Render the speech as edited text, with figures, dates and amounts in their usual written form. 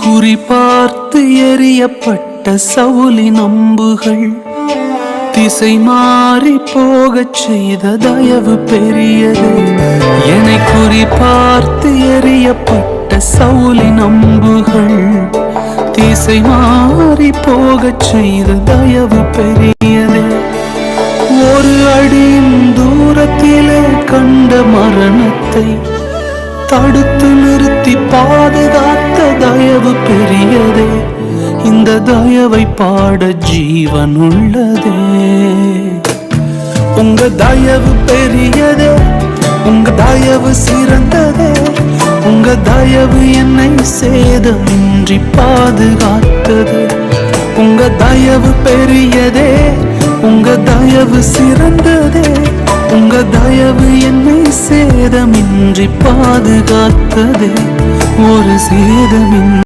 குறிபார்த்து எறியப்பட்ட சவுலின் அம்புகள் திசை மாறி போகச் செய்த தயவு பெரியது. என்னை குறிபார்த்து எறியப்பட்ட சவுலின் அம்புகள் திசை மாறி போகச் செய்த தயவு பெரியது. ஒரு அடியின் தூரத்திலே கண்ட மரணத்தை தடுத்து நிறுத்தி பாதுகாத்த தயவு பெரியதே. இந்த தயவை பாட ஜீவன் உள்ளதே. உங்க தயவு பெரியதே, உங்க தயவு சிறந்ததே. உங்க தயவு என்னை சேதமின்றி பாதுகாத்தது. உங்க தயவு பெரியதே, உங்க தயவு சிறந்ததே. உங்க தயவு என்னை சேதமின்றி பாதுகாத்ததே. ஒரு சேதமின்றி